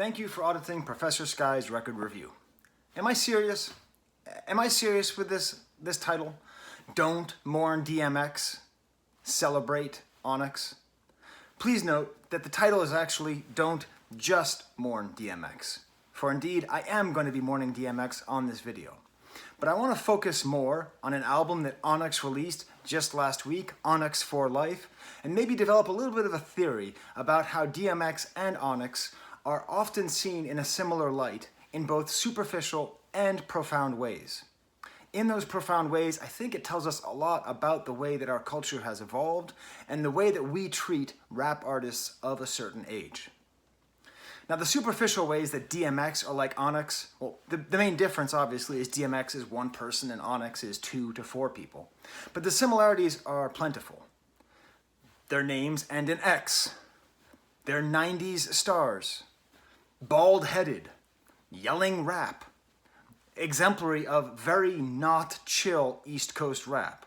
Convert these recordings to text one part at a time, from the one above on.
Thank you for auditing Professor Skye's record review. Am I serious? Am I serious with this title? Don't mourn DMX, celebrate Onyx. Please note that the title is actually Don't Just Mourn DMX, for indeed I am going to be mourning DMX on this video. But I want to focus more on an album that Onyx released just last week, Onyx for Life, and maybe develop a little bit of a theory about how DMX and Onyx are often seen in a similar light in both superficial and profound ways. In those profound ways, I think it tells us a lot about the way that our culture has evolved and the way that we treat rap artists of a certain age. Now, the superficial ways that DMX are like Onyx, well, the main difference, obviously, is DMX is one person and Onyx is 2 to 4 people. But the similarities are plentiful. Their names end in X. They're 90s stars. Bald-headed. Yelling rap. Exemplary of very not chill East Coast rap.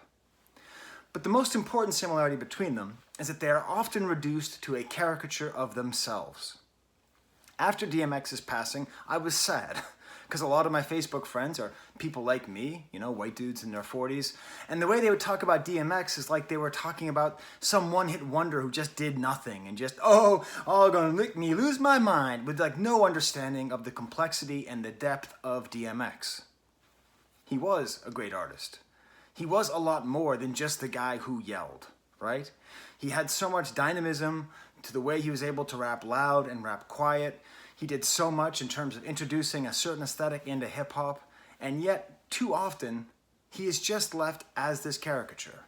But the most important similarity between them is that they are often reduced to a caricature of themselves. After DMX's passing, I was sad, because a lot of my Facebook friends are people like me, you know, white dudes in their 40s, and the way they would talk about DMX is like they were talking about some one-hit wonder who just did nothing and just, gonna make me lose my mind, with like no understanding of the complexity and the depth of DMX. He was a great artist. He was a lot more than just the guy who yelled, right? He had so much dynamism to the way he was able to rap loud and rap quiet. He did so much in terms of introducing a certain aesthetic into hip-hop, and yet, too often, he is just left as this caricature.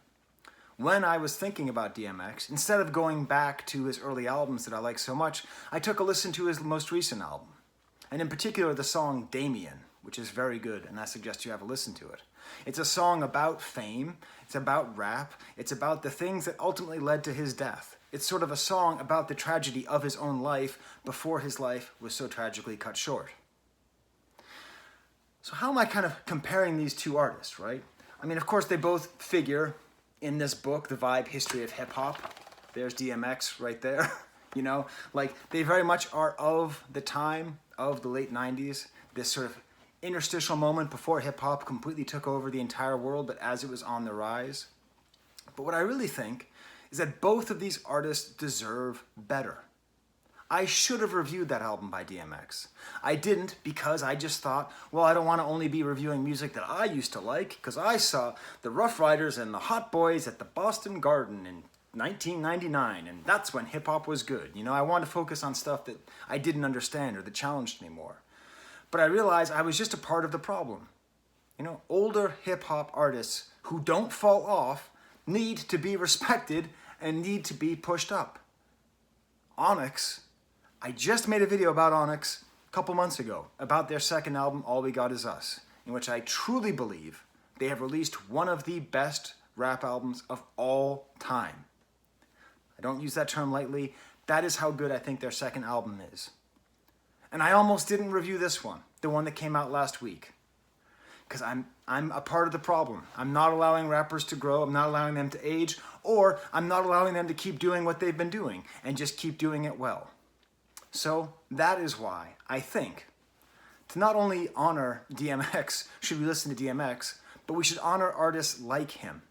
When I was thinking about DMX, instead of going back to his early albums that I like so much, I took a listen to his most recent album, and in particular the song Damien, which is very good, and I suggest you have a listen to it. It's a song about fame, it's about rap, it's about the things that ultimately led to his death. It's sort of a song about the tragedy of his own life before his life was so tragically cut short. So how am I kind of comparing these two artists, right? I mean, of course, they both figure in this book, The Vibe History of Hip Hop. There's DMX right there, you know? Like, they very much are of the time of the late 90s, this sort of interstitial moment before hip hop completely took over the entire world, but as it was on the rise. But what I really think is that both of these artists deserve better. I should have reviewed that album by DMX. I didn't because I just thought, well, I don't want to only be reviewing music that I used to like, because I saw the Rough Riders and the Hot Boys at the Boston Garden in 1999, and that's when hip-hop was good. You know, I wanted to focus on stuff that I didn't understand or that challenged me more. But I realized I was just a part of the problem. You know, older hip-hop artists who don't fall off need to be respected and need to be pushed up. Onyx, I just made a video about Onyx a couple months ago about their second album, All We Got Is Us, in which I truly believe they have released one of the best rap albums of all time. I don't use that term lightly. That is how good I think their second album is. And I almost didn't review this one, the one that came out last week, because I'm a part of the problem. I'm not allowing rappers to grow, I'm not allowing them to age, or I'm not allowing them to keep doing what they've been doing and just keep doing it well. So that is why I think to not only honor DMX should we listen to DMX, but we should honor artists like him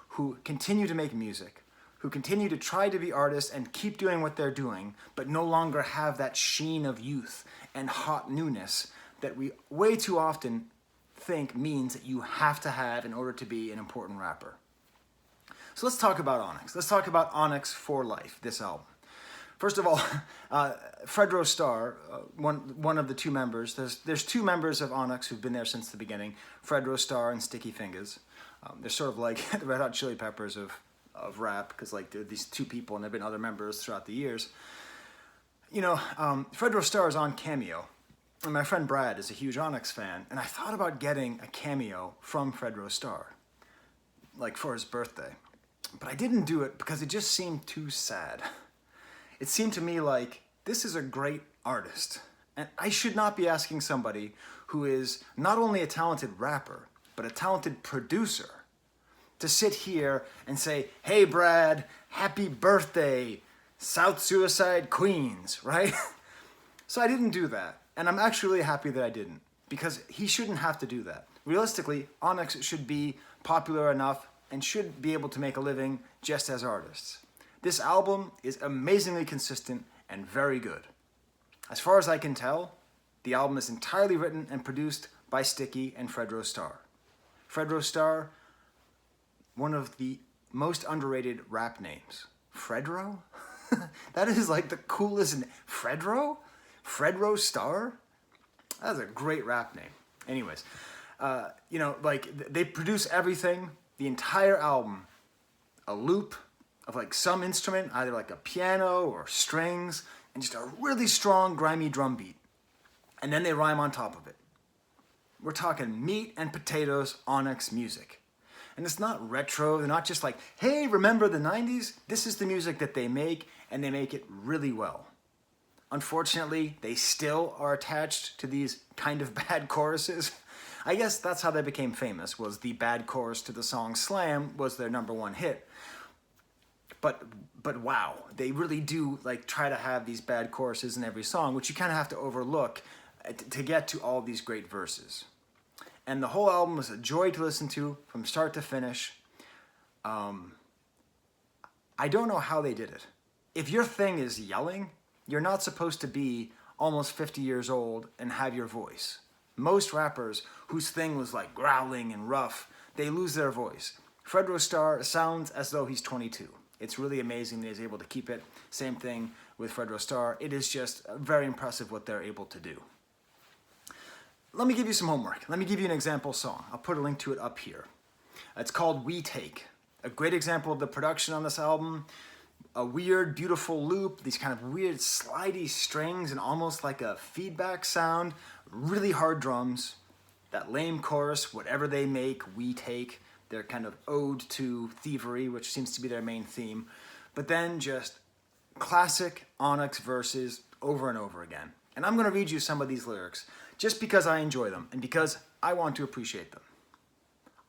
who continue to make music, who continue to try to be artists and keep doing what they're doing, but no longer have that sheen of youth and hot newness that we way too often think means that you have to have in order to be an important rapper. So let's talk about Onyx. Let's talk about Onyx for Life, this album. First of all, Fredro Starr, one of the two members, there's 2 members of Onyx who've been there since the beginning, Fredro Starr and Sticky Fingers. They're sort of like the Red Hot Chili Peppers of rap, because like they're these 2 people and there have been other members throughout the years. You know, Fredro Starr is on Cameo, and my friend Brad is a huge Onyx fan, and I thought about getting a cameo from Fredro Starr, like for his birthday. But I didn't do it because it just seemed too sad. It seemed to me like, this is a great artist, and I should not be asking somebody who is not only a talented rapper, but a talented producer, to sit here and say, hey Brad, happy birthday, South Suicide Queens, right? So I didn't do that. And I'm actually really happy that I didn't, because he shouldn't have to do that. Realistically, Onyx should be popular enough and should be able to make a living just as artists. This album is amazingly consistent and very good. As far as I can tell, the album is entirely written and produced by Sticky and Fredro Starr. Fredro Starr, one of the most underrated rap names. Fredro? That is like the coolest name. Fredro? Fredro Starr? That's a great rap name. Anyways, you know, like they produce everything, the entire album, a loop of like some instrument, either like a piano or strings, and just a really strong, grimy drum beat. And then they rhyme on top of it. We're talking meat and potatoes Onyx music. And it's not retro, they're not just like, hey, remember the 90s? This is the music that they make, and they make it really well. Unfortunately, they still are attached to these kind of bad choruses. I guess that's how they became famous, was the bad chorus to the song Slam was their #1 hit. But wow, they really do like try to have these bad choruses in every song, which you kind of have to overlook to get to all these great verses. And the whole album was a joy to listen to from start to finish. I don't know how they did it. If your thing is yelling, you're not supposed to be almost 50 years old and have your voice. Most rappers whose thing was like growling and rough, they lose their voice. Fredro Starr sounds as though he's 22. It's really amazing that he's able to keep it. Same thing with Fredro Starr. It is just very impressive what they're able to do. Let me give you some homework. Let me give you an example song. I'll put a link to it up here. It's called We Take. A great example of the production on this album. A weird, beautiful loop, these kind of weird slidey strings and almost like a feedback sound. Really hard drums. That lame chorus, whatever they make, we take. Their kind of ode to thievery, which seems to be their main theme. But then just classic Onyx verses over and over again. And I'm going to read you some of these lyrics just because I enjoy them and because I want to appreciate them.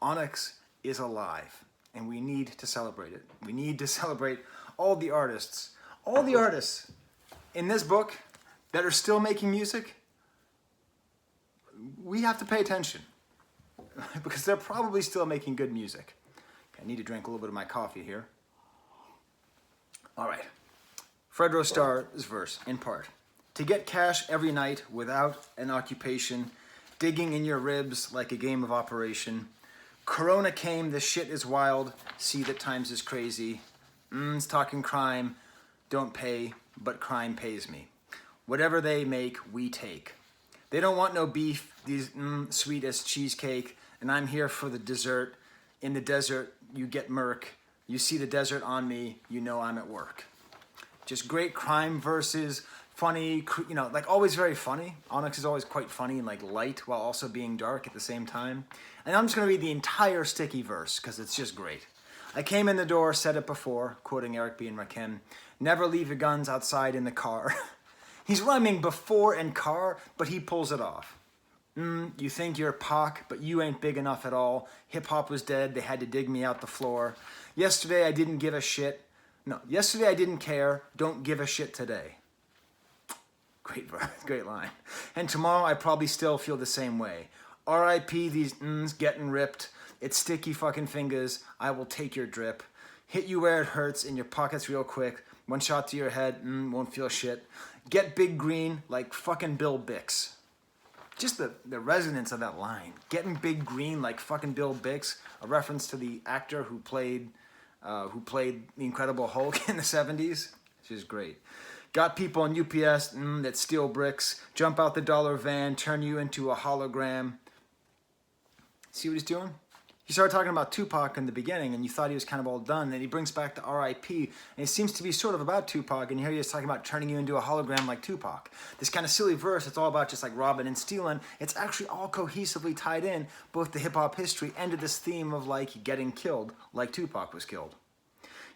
Onyx is alive, and we need to celebrate it. We need to celebrate all the artists in this book that are still making music. We have to pay attention because they're probably still making good music. Okay, I need to drink a little bit of my coffee here. All right. Fredro Starr's verse, in part. To get cash every night without an occupation, digging in your ribs like a game of operation. Corona came, this shit is wild, see that times is crazy. It's talking crime, don't pay, but crime pays me. Whatever they make, we take. They don't want no beef, these sweet as cheesecake, and I'm here for the dessert. In the desert, you get murk. You see the desert on me, you know I'm at work. Just great crime verses, funny, you know, like always very funny. Onyx is always quite funny and like light while also being dark at the same time. And I'm just gonna read the entire Sticky verse because it's just great. I came in the door, said it before, quoting Eric B. and Rakim, never leave your guns outside in the car. He's rhyming before and car, but he pulls it off. You think you're Pac, but you ain't big enough at all. Hip-hop was dead, they had to dig me out the floor. Yesterday I didn't give a shit. No, yesterday I didn't care, don't give a shit today. Great verse, great line. And tomorrow I probably still feel the same way. R.I.P. these getting ripped. It's sticky fucking fingers, I will take your drip. Hit you where it hurts, in your pockets real quick. One shot to your head, won't feel shit. Get big green like fucking Bill Bix. Just the resonance of that line. Getting big green like fucking Bill Bix, a reference to the actor who played the Incredible Hulk in the 70s, which is great. Got people on UPS that steal bricks, jump out the dollar van, turn you into a hologram. See what he's doing? He started talking about Tupac in the beginning, and you thought he was kind of all done. Then he brings back the R.I.P., and it seems to be sort of about Tupac, and here he is talking about turning you into a hologram like Tupac. This kind of silly verse, it's all about just like robbing and stealing. It's actually all cohesively tied in, both to hip-hop history and to this theme of like getting killed, like Tupac was killed.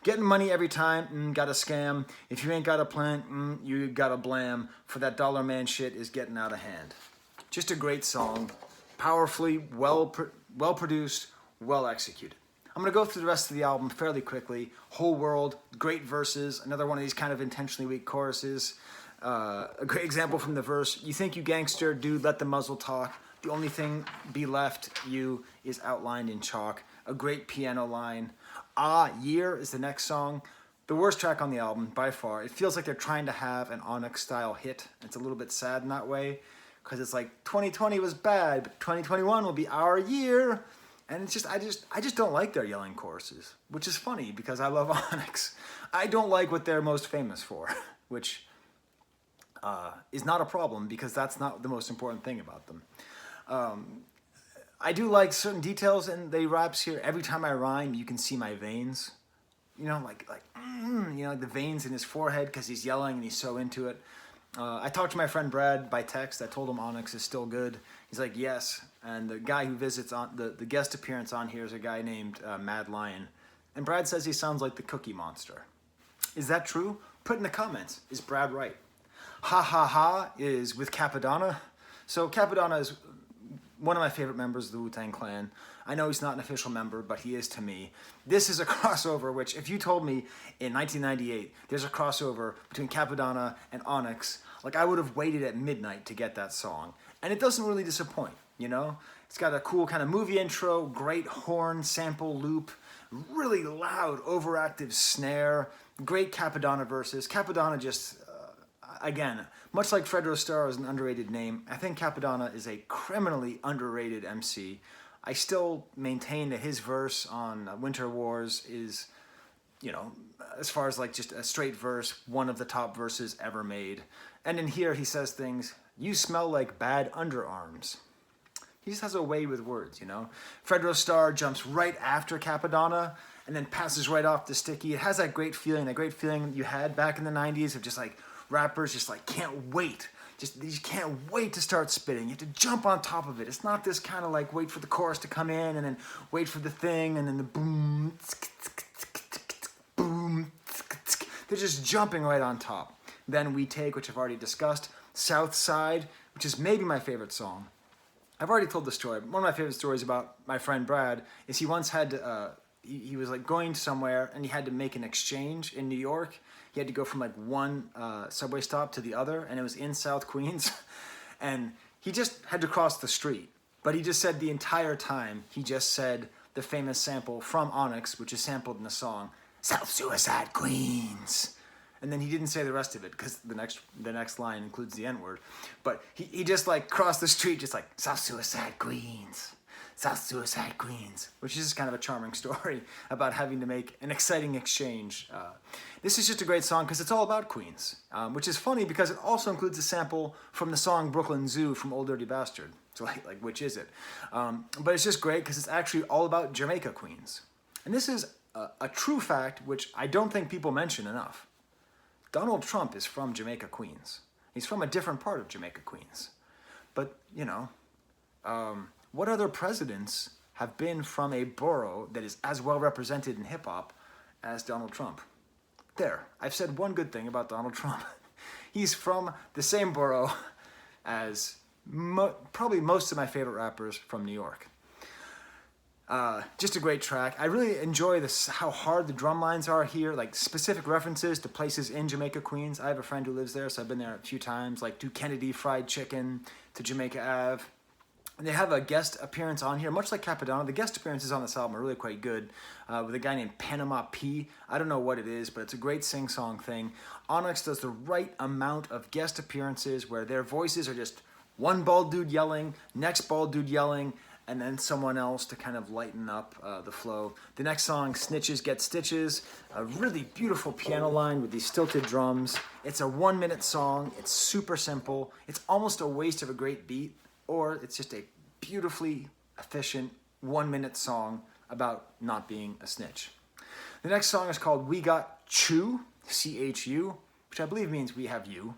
Getting money every time, got a scam. If you ain't got a plan, you got a blam. For that dollar man shit is getting out of hand. Just a great song, powerfully, well produced, well executed. I'm going to go through the rest of the album fairly quickly. Whole World, great verses, another one of these kind of intentionally weak choruses. A great example from the verse, you think you gangster, dude, let the muzzle talk. The only thing be left you is outlined in chalk. A great piano line. Ah, Year is the next song. The worst track on the album, by far. It feels like they're trying to have an Onyx-style hit. It's a little bit sad in that way, because it's like 2020 was bad, but 2021 will be our year. And it's just, I just don't like their yelling choruses, which is funny because I love Onyx. I don't like what they're most famous for, which is not a problem because that's not the most important thing about them. I do like certain details in the raps here. Every time I rhyme, you can see my veins. You know, like the veins in his forehead because he's yelling and he's so into it. I talked to my friend Brad by text. I told him Onyx is still good. He's like, yes. And the guy who visits on the guest appearance on here is a guy named Mad Lion. And Brad says he sounds like the Cookie Monster. Is that true? Put in the comments. Is Brad right? Ha Ha Ha is with Capadonna. So Capadonna is one of my favorite members of the Wu-Tang Clan. I know he's not an official member, but he is to me. This is a crossover, which if you told me in 1998 there's a crossover between Capadonna and Onyx, like I would have waited at midnight to get that song. And it doesn't really disappoint, you know? It's got a cool kind of movie intro, great horn sample loop, really loud overactive snare, great Capadonna verses. Capadonna just, again, much like Fredro Starr is an underrated name, I think Capadonna is a criminally underrated MC. I still maintain that his verse on Winter Wars is, you know, as far as like just a straight verse, one of the top verses ever made. And in here he says things, you smell like bad underarms. He just has a way with words, you know. Fredro Starr jumps right after Capadonna and then passes right off to Sticky. It has that great feeling you had back in the 90s of just like rappers just like can't wait. You can't wait to start spitting. You have to jump on top of it. It's not this kind of like wait for the chorus to come in and then wait for the thing and then the boom, boom. They're just jumping right on top. Then We Take, which I've already discussed. South Side, which is maybe my favorite song. I've already told the story. One of my favorite stories about my friend Brad is he once had to, he was like going somewhere and he had to make an exchange in New York. He had to go from like one subway stop to the other, and it was in South Queens. And he just had to cross the street. But he just said the entire time, he just said the famous sample from Onyx, which is sampled in the song, South Suicide Queens. And then he didn't say the rest of it because the next line includes the N-word. But he just like crossed the street, just like, South Suicide Queens. South Suicide Queens, which is just kind of a charming story about having to make an exciting exchange. This is just a great song because it's all about Queens, which is funny because it also includes a sample from the song Brooklyn Zoo from Old Dirty Bastard. So like which is it? But it's just great because it's actually all about Jamaica Queens. And this is a true fact which I don't think people mention enough. Donald Trump is from Jamaica Queens. He's from a different part of Jamaica Queens. But, you know, what other presidents have been from a borough that is as well represented in hip-hop as Donald Trump? There, I've said one good thing about Donald Trump. He's from the same borough as probably most of my favorite rappers from New York. Just a great track. I really enjoy this, how hard the drum lines are here, like specific references to places in Jamaica Queens. I have a friend who lives there, so I've been there a few times, like to Kennedy Fried Chicken, to Jamaica Ave. And they have a guest appearance on here, much like Capadonna. The guest appearances on this album are really quite good, with a guy named Panama P. I don't know what it is, but it's a great sing-song thing. Onyx does the right amount of guest appearances where their voices are just one bald dude yelling, next bald dude yelling, and then someone else to kind of lighten up the flow. The next song, Snitches Get Stitches, a really beautiful piano line with these stilted drums. It's a 1-minute song. It's super simple. It's almost a waste of a great beat, or it's just a beautifully efficient 1-minute song about not being a snitch. The next song is called We Got Chew, C-H-U, which I believe means we have you.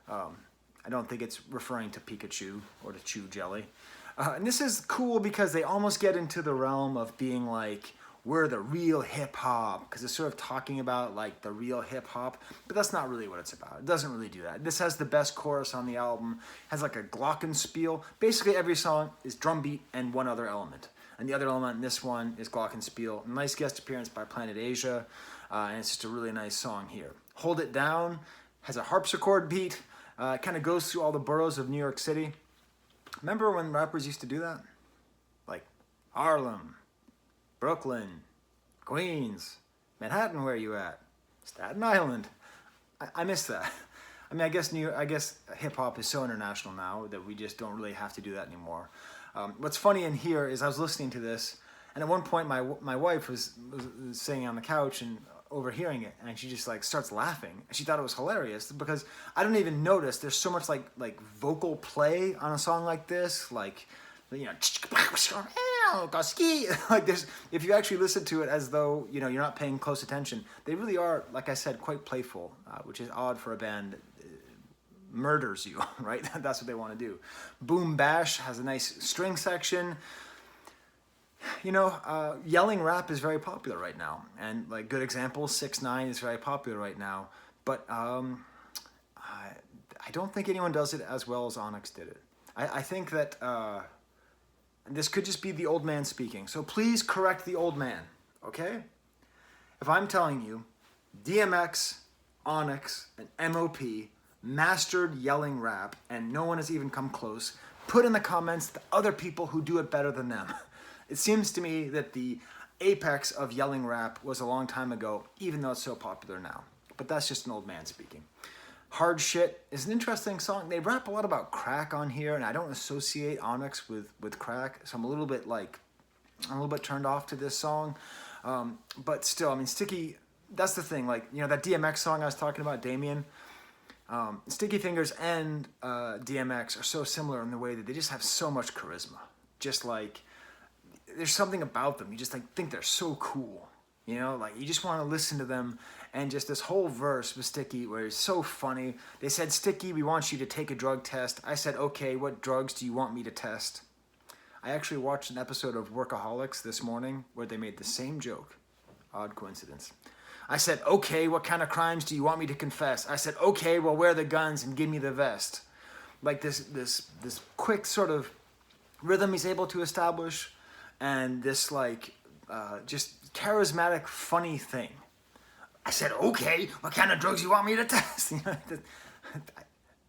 I don't think it's referring to Pikachu or to Chew Jelly. And this is cool because they almost get into the realm of being like, we're the real hip hop, because it's sort of talking about like the real hip hop, but that's not really what it's about. It doesn't really do that. This has the best chorus on the album, has like a glockenspiel. Basically every song is drum beat and one other element. And the other element in this one is glockenspiel. Nice guest appearance by Planet Asia, and it's just a really nice song here. Hold It Down, has a harpsichord beat. It kind of goes through all the boroughs of New York City. Remember when rappers used to do that? Like Harlem, Brooklyn, Queens, Manhattan, where you at? Staten Island. I miss that. I mean, I guess hip hop is so international now that we just don't really have to do that anymore. What's funny in here is I was listening to this, and at one point my wife was sitting on the couch and overhearing it, and she just like starts laughing. She thought it was hilarious because I don't even notice there's so much like vocal play on a song like this, like, you know, Skye. Like there's, if you actually listen to it as though, you know, you're not paying close attention, they really are, like I said, quite playful, which is odd for a band that murders you, right? That's what they want to do. Boom Bash has a nice string section. You know, yelling rap is very popular right now, and like good example, 6ix9ine is very popular right now. But I don't think anyone does it as well as Onyx did it. I think that this could just be the old man speaking. So please correct the old man, okay? If I'm telling you, DMX, Onyx, and MOP mastered yelling rap, and no one has even come close, put in the comments the other people who do it better than them. It seems to me that the apex of yelling rap was a long time ago, even though it's so popular now. But that's just an old man speaking. Hard Shit is an interesting song. They rap a lot about crack on here, and I don't associate Onyx with crack, so I'm a little bit turned off to this song. But still, I mean, Sticky, that's the thing, like, you know, that DMX song I was talking about, Damien, Sticky Fingers and DMX are so similar in the way that they just have so much charisma. Just like, there's something about them. You just like think they're so cool, you know, like you just want to listen to them. And just this whole verse with Sticky where it's so funny. They said, Sticky, we want you to take a drug test. I said, okay, what drugs do you want me to test? I actually watched an episode of Workaholics this morning where they made the same joke. Odd coincidence. I said, okay, what kind of crimes do you want me to confess? I said, okay, well, wear the guns and give me the vest. Like this quick sort of rhythm he's able to establish, and this like just charismatic, funny thing. I said, okay, what kind of drugs you want me to test?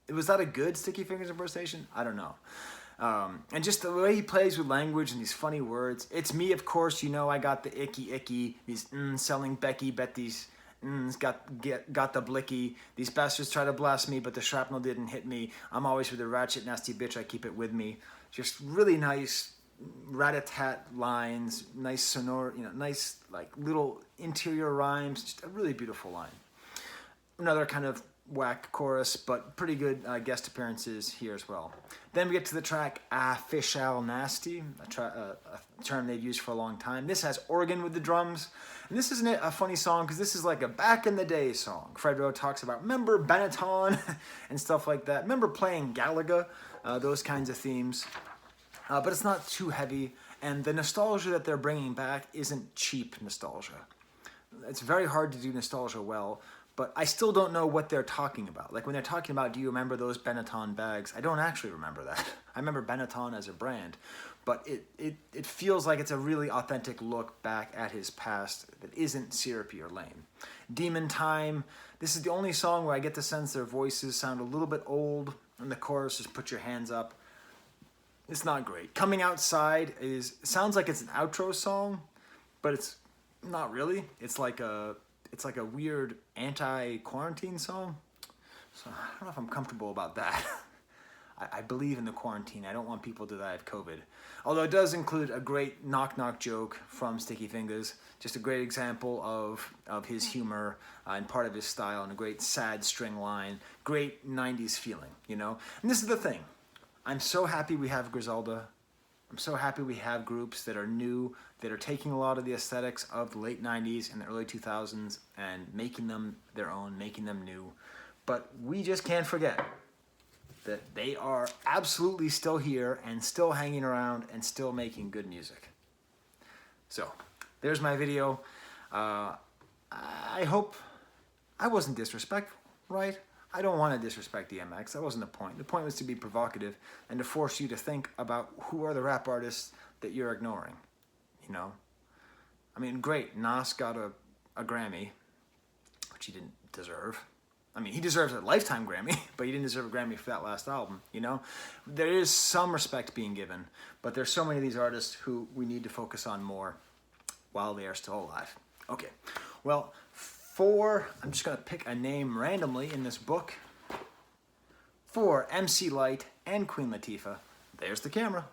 Was that a good Sticky Fingers impersonation? I don't know. And just the way he plays with language and these funny words. It's me, of course, you know, I got the icky. These selling Becky, bet these got the blicky. These bastards try to blast me, but the shrapnel didn't hit me. I'm always with a ratchet, nasty bitch, I keep it with me. Just really nice rat-a-tat lines, nice sonore, you know, nice like little interior rhymes, just a really beautiful line. Another kind of whack chorus, but pretty good guest appearances here as well. Then we get to the track Official Nasty, a term they've used for a long time. This has organ with the drums, and this isn't a funny song because this is like a back in the day song. Fredro talks about, remember Benetton and stuff like that. Remember playing Galaga, those kinds of themes. But it's not too heavy, and the nostalgia that they're bringing back isn't cheap nostalgia. It's very hard to do nostalgia well, but I still don't know what they're talking about. Like when they're talking about, do you remember those Benetton bags? I don't actually remember that. I remember Benetton as a brand, but it feels like it's a really authentic look back at his past that isn't syrupy or lame. Demon Time, this is the only song where I get the sense their voices sound a little bit old, and the chorus is put your hands up. It's not great. Coming Outside sounds like it's an outro song, but it's not really. It's like a weird anti-quarantine song. So I don't know if I'm comfortable about that. I believe in the quarantine. I don't want people to die of COVID. Although it does include a great knock-knock joke from Sticky Fingers. Just a great example of his humor and part of his style, and a great sad string line. Great 90s feeling, you know? And this is the thing. I'm so happy we have Griselda. I'm so happy we have groups that are new, that are taking a lot of the aesthetics of the late 90s and the early 2000s and making them their own, making them new. But we just can't forget that they are absolutely still here and still hanging around and still making good music. So, there's my video. I hope I wasn't disrespectful, right? I don't want to disrespect DMX. That wasn't the point. The point was to be provocative and to force you to think about who are the rap artists that you're ignoring, you know? I mean, great, Nas got a Grammy, which he didn't deserve. I mean, he deserves a lifetime Grammy, but he didn't deserve a Grammy for that last album, you know? There is some respect being given, but there's so many of these artists who we need to focus on more while they are still alive. Okay, well, I'm just gonna pick a name randomly in this book. For MC Lyte and Queen Latifah, there's the camera.